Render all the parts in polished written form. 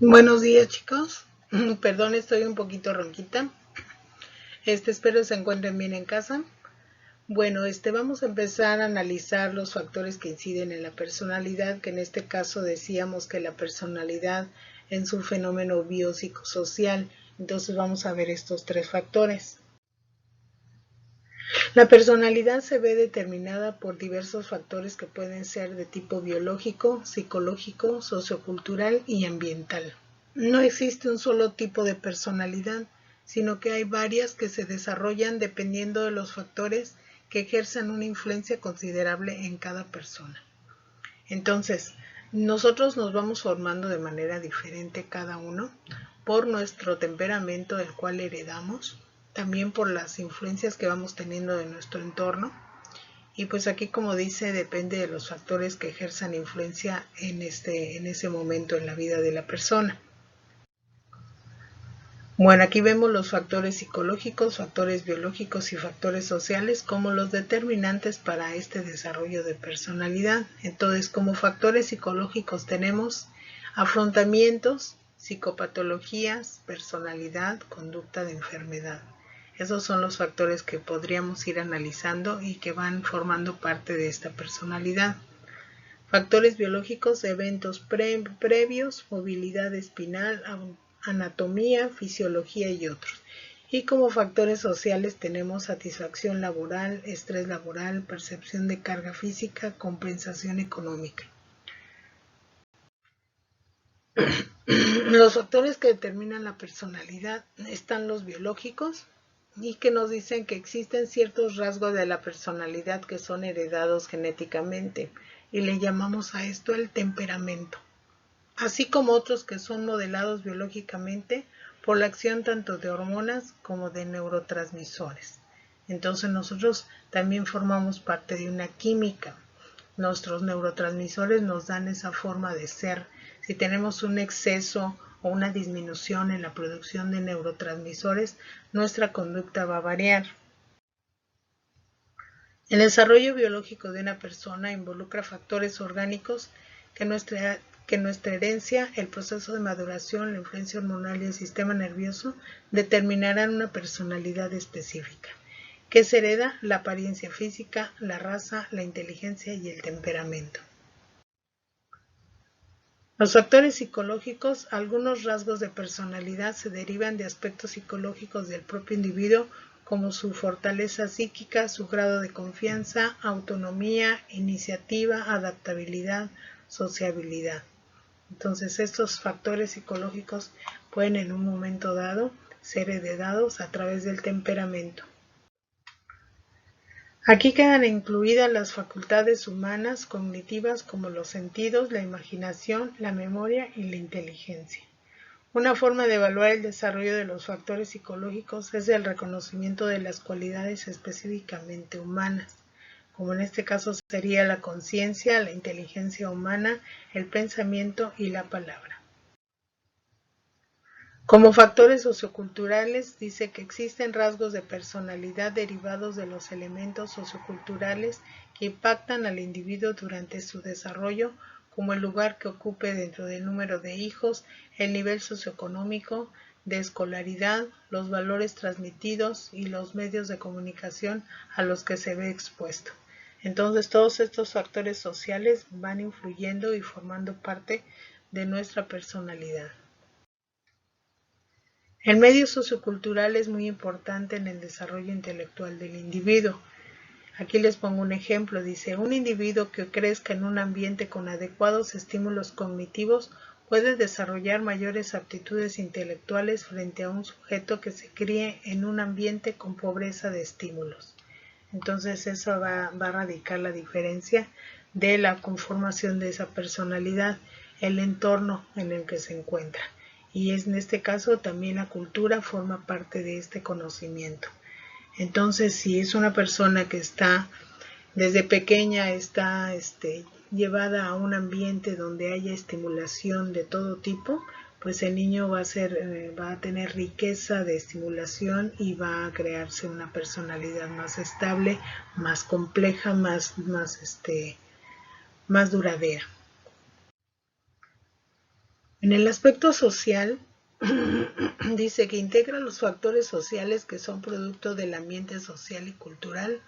Buenos días, chicos. Perdón, estoy un poquito ronquita. Espero se encuentren bien en casa. Bueno, vamos a empezar a analizar los factores que inciden en la personalidad, que en este caso decíamos que la personalidad es un fenómeno biopsicosocial. Entonces vamos a ver estos tres factores. La personalidad se ve determinada por diversos factores que pueden ser de tipo biológico, psicológico, sociocultural y ambiental. No existe un solo tipo de personalidad, sino que hay varias que se desarrollan dependiendo de los factores que ejerzan una influencia considerable en cada persona. Entonces, nosotros nos vamos formando de manera diferente cada uno por nuestro temperamento, el cual heredamos, también por las influencias que vamos teniendo de nuestro entorno. Y pues aquí, como dice, depende de los factores que ejerzan influencia en ese momento en la vida de la persona. Bueno, aquí vemos los factores psicológicos, factores biológicos y factores sociales como los determinantes para este desarrollo de personalidad. Entonces, como factores psicológicos tenemos afrontamientos, psicopatologías, personalidad, conducta de enfermedad. Esos son los factores que podríamos ir analizando y que van formando parte de esta personalidad. Factores biológicos, eventos previos, movilidad espinal, anatomía, fisiología y otros. Y como factores sociales tenemos satisfacción laboral, estrés laboral, percepción de carga física, compensación económica. Los factores que determinan la personalidad están los biológicos y que nos dicen que existen ciertos rasgos de la personalidad que son heredados genéticamente y le llamamos a esto el temperamento, así como otros que son modelados biológicamente por la acción tanto de hormonas como de neurotransmisores. Entonces nosotros también formamos parte de una química. Nuestros neurotransmisores nos dan esa forma de ser. Si tenemos un exceso o una disminución en la producción de neurotransmisores, nuestra conducta va a variar. El desarrollo biológico de una persona involucra factores orgánicos que nuestra herencia, el proceso de maduración, la influencia hormonal y el sistema nervioso determinarán una personalidad específica, que se hereda la apariencia física, la raza, la inteligencia y el temperamento. Los factores psicológicos, algunos rasgos de personalidad se derivan de aspectos psicológicos del propio individuo, como su fortaleza psíquica, su grado de confianza, autonomía, iniciativa, adaptabilidad, sociabilidad. Entonces, estos factores psicológicos pueden en un momento dado ser heredados a través del temperamento. Aquí quedan incluidas las facultades humanas cognitivas como los sentidos, la imaginación, la memoria y la inteligencia. Una forma de evaluar el desarrollo de los factores psicológicos es el reconocimiento de las cualidades específicamente humanas, como en este caso sería la conciencia, la inteligencia humana, el pensamiento y la palabra. Como factores socioculturales, dice que existen rasgos de personalidad derivados de los elementos socioculturales que impactan al individuo durante su desarrollo, como el lugar que ocupe dentro del número de hijos, el nivel socioeconómico, de escolaridad, los valores transmitidos y los medios de comunicación a los que se ve expuesto. Entonces, todos estos factores sociales van influyendo y formando parte de nuestra personalidad. El medio sociocultural es muy importante en el desarrollo intelectual del individuo. Aquí les pongo un ejemplo. Dice, un individuo que crezca en un ambiente con adecuados estímulos cognitivos puede desarrollar mayores aptitudes intelectuales frente a un sujeto que se críe en un ambiente con pobreza de estímulos. Entonces eso va a radicar la diferencia de la conformación de esa personalidad, el entorno en el que se encuentra. Y en este caso también la cultura forma parte de este conocimiento. Entonces, si es una persona que está desde pequeña llevada a un ambiente donde haya estimulación de todo tipo, pues el niño va a tener riqueza de estimulación y va a crearse una personalidad más estable, más compleja, más duradera. En el aspecto social, dice que integra los factores sociales que son producto del ambiente social y cultural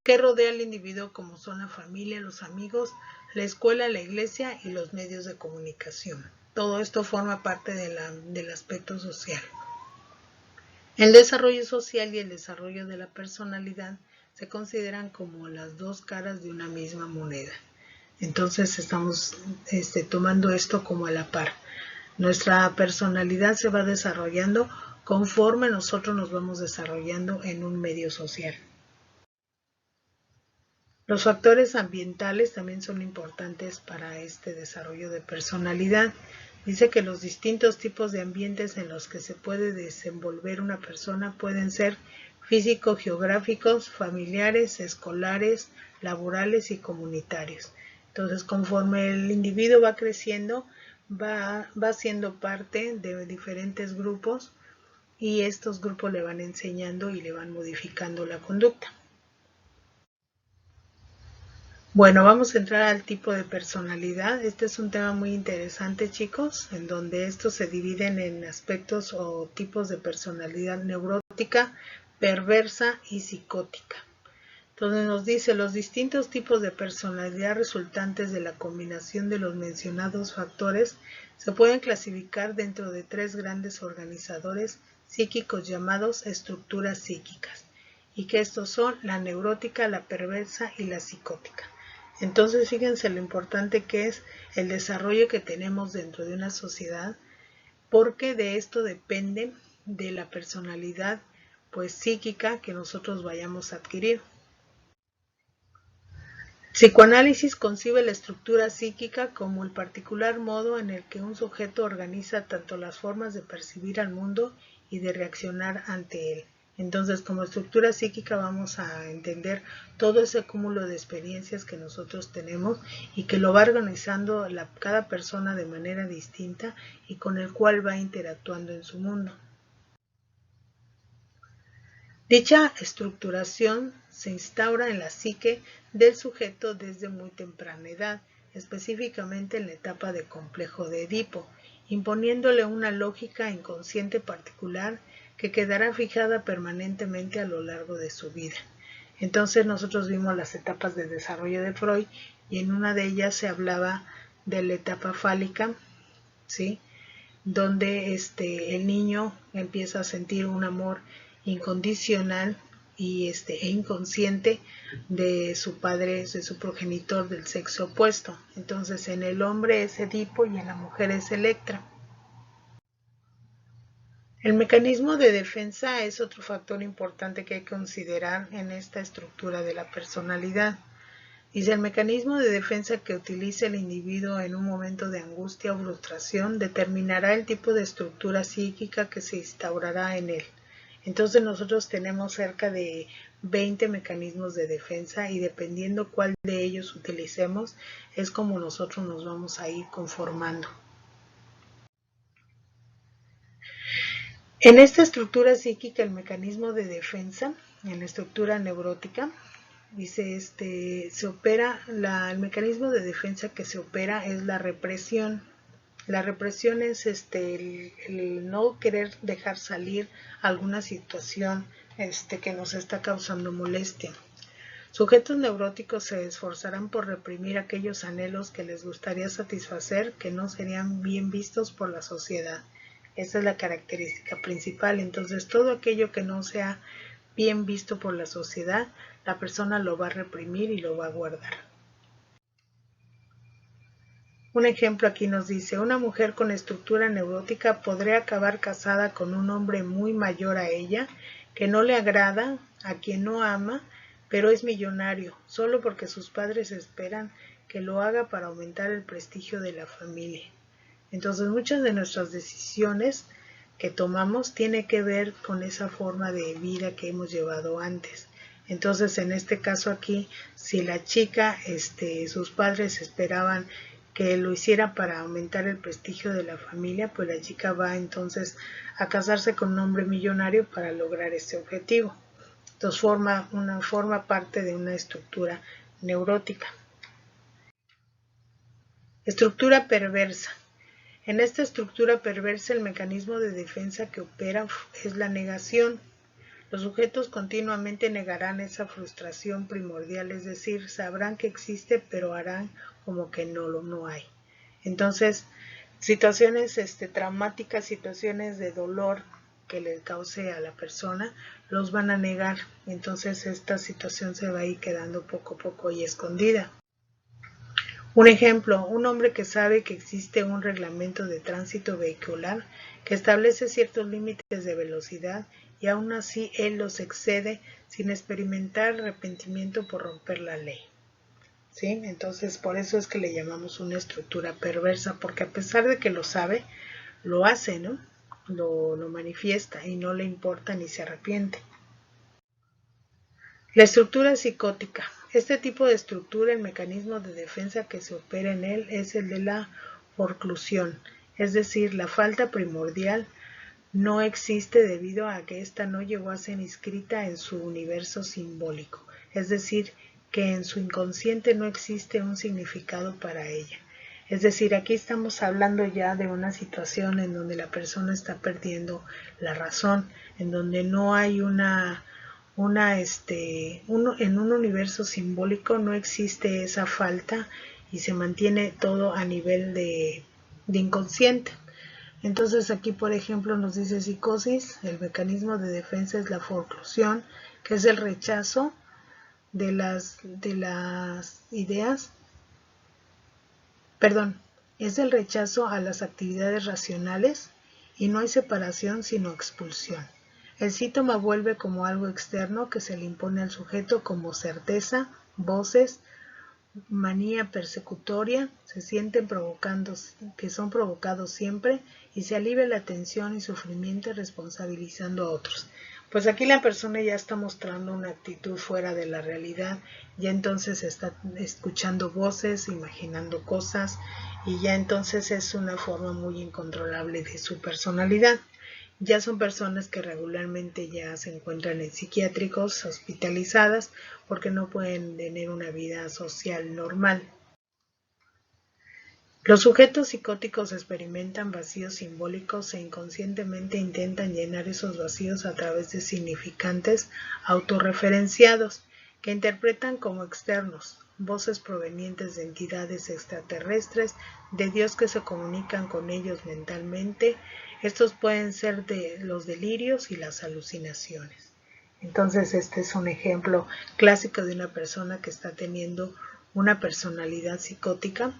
que rodea al individuo, como son la familia, los amigos, la escuela, la iglesia y los medios de comunicación. Todo esto forma parte del aspecto social. El desarrollo social y el desarrollo de la personalidad se consideran como las dos caras de una misma moneda. Entonces estamos tomando esto como a la par. Nuestra personalidad se va desarrollando conforme nosotros nos vamos desarrollando en un medio social. Los factores ambientales también son importantes para este desarrollo de personalidad. Dice que los distintos tipos de ambientes en los que se puede desenvolver una persona pueden ser físico-geográficos, familiares, escolares, laborales y comunitarios. Entonces, conforme el individuo va creciendo, va siendo parte de diferentes grupos y estos grupos le van enseñando y le van modificando la conducta. Bueno, vamos a entrar al tipo de personalidad. Este es un tema muy interesante, chicos, en donde estos se dividen en aspectos o tipos de personalidad neurótica, perversa y psicótica. Entonces nos dice los distintos tipos de personalidad resultantes de la combinación de los mencionados factores se pueden clasificar dentro de tres grandes organizadores psíquicos llamados estructuras psíquicas, y que estos son la neurótica, la perversa y la psicótica. Entonces fíjense lo importante que es el desarrollo que tenemos dentro de una sociedad, porque de esto depende de la personalidad psíquica que nosotros vayamos a adquirir. Psicoanálisis concibe la estructura psíquica como el particular modo en el que un sujeto organiza tanto las formas de percibir al mundo y de reaccionar ante él. Entonces, como estructura psíquica vamos a entender todo ese cúmulo de experiencias que nosotros tenemos y que lo va organizando cada persona de manera distinta y con el cual va interactuando en su mundo. Dicha estructuración se instaura en la psique del sujeto desde muy temprana edad, específicamente en la etapa de complejo de Edipo, imponiéndole una lógica inconsciente particular que quedará fijada permanentemente a lo largo de su vida. Entonces nosotros vimos las etapas de desarrollo de Freud y en una de ellas se hablaba de la etapa fálica, ¿sí?, donde el niño empieza a sentir un amor incondicional e inconsciente de su padre, de su progenitor del sexo opuesto. Entonces en el hombre es Edipo y en la mujer es Electra. El mecanismo de defensa es otro factor importante que hay que considerar en esta estructura de la personalidad. Dice, el mecanismo de defensa que utilice el individuo en un momento de angustia o frustración determinará el tipo de estructura psíquica que se instaurará en él. Entonces nosotros tenemos cerca de 20 mecanismos de defensa y dependiendo cuál de ellos utilicemos es como nosotros nos vamos a ir conformando. En esta estructura psíquica, el mecanismo de defensa, en la estructura neurótica, dice, se opera, el mecanismo de defensa que se opera es la represión. La represión es el no querer dejar salir alguna situación que nos está causando molestia. Sujetos neuróticos se esforzarán por reprimir aquellos anhelos que les gustaría satisfacer que no serían bien vistos por la sociedad. Esa es la característica principal. Entonces, todo aquello que no sea bien visto por la sociedad, la persona lo va a reprimir y lo va a guardar. Un ejemplo aquí nos dice, una mujer con estructura neurótica podría acabar casada con un hombre muy mayor a ella, que no le agrada, a quien no ama, pero es millonario, solo porque sus padres esperan que lo haga para aumentar el prestigio de la familia. Entonces, muchas de nuestras decisiones que tomamos tiene que ver con esa forma de vida que hemos llevado antes. Entonces, en este caso aquí, si la chica, sus padres esperaban que lo hiciera para aumentar el prestigio de la familia, pues la chica va entonces a casarse con un hombre millonario para lograr este objetivo. Entonces forma parte de una estructura neurótica. Estructura perversa. En esta estructura perversa el mecanismo de defensa que opera es la negación. Los sujetos continuamente negarán esa frustración primordial, es decir, sabrán que existe pero harán como que no hay. Entonces, situaciones traumáticas, situaciones de dolor que le cause a la persona, los van a negar. Entonces esta situación se va a ir quedando poco a poco y escondida. Un ejemplo, un hombre que sabe que existe un reglamento de tránsito vehicular que establece ciertos límites de velocidad y aún así él los excede sin experimentar arrepentimiento por romper la ley. ¿Sí? Entonces por eso es que le llamamos una estructura perversa, porque a pesar de que lo sabe, lo hace, ¿no? Lo manifiesta y no le importa ni se arrepiente. La estructura psicótica. Este tipo de estructura, el mecanismo de defensa que se opera en él es el de la forclusión, es decir, la falta primordial no existe debido a que ésta no llegó a ser inscrita en su universo simbólico, es decir, que en su inconsciente no existe un significado para ella. Es decir, aquí estamos hablando ya de una situación en donde la persona está perdiendo la razón, en donde no hay en un universo simbólico no existe esa falta y se mantiene todo a nivel de inconsciente. Entonces aquí, por ejemplo, nos dice psicosis, el mecanismo de defensa es la forclusión, que es el rechazo de las ideas, es el rechazo a las actividades racionales y no hay separación sino expulsión. El síntoma vuelve como algo externo que se le impone al sujeto como certeza, voces, manía persecutoria, se sienten que son provocados siempre y se alivia la tensión y sufrimiento responsabilizando a otros. Pues aquí la persona ya está mostrando una actitud fuera de la realidad, ya entonces está escuchando voces, imaginando cosas y ya entonces es una forma muy incontrolable de su personalidad. Ya son personas que regularmente ya se encuentran en psiquiátricos, hospitalizadas, porque no pueden tener una vida social normal. Los sujetos psicóticos experimentan vacíos simbólicos e inconscientemente intentan llenar esos vacíos a través de significantes autorreferenciados que interpretan como externos, voces provenientes de entidades extraterrestres, de Dios que se comunican con ellos mentalmente. Estos pueden ser de los delirios y las alucinaciones. Entonces este es un ejemplo clásico de una persona que está teniendo una personalidad psicótica,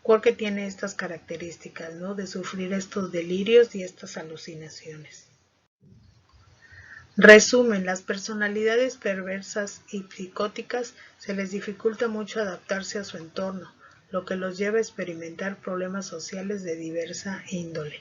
porque tiene estas características, ¿no? De sufrir estos delirios y estas alucinaciones. Resumen, las personalidades perversas y psicóticas se les dificulta mucho adaptarse a su entorno, lo que los lleva a experimentar problemas sociales de diversa índole.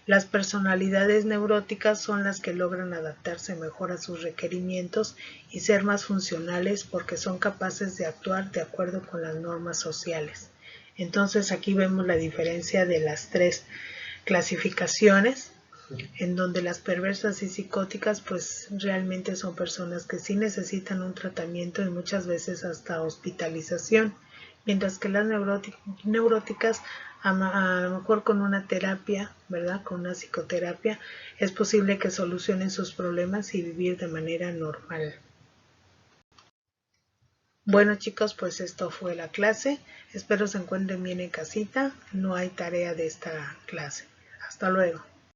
Las personalidades neuróticas son las que logran adaptarse mejor a sus requerimientos y ser más funcionales porque son capaces de actuar de acuerdo con las normas sociales. Entonces aquí vemos la diferencia de las tres clasificaciones, en donde las perversas y psicóticas pues realmente son personas que sí necesitan un tratamiento y muchas veces hasta hospitalización, mientras que las neuróticas a lo mejor con una terapia, ¿verdad? Con una psicoterapia es posible que solucionen sus problemas y vivir de manera normal. Bueno chicos, pues esto fue la clase. Espero se encuentren bien en casita. No hay tarea de esta clase. Hasta luego.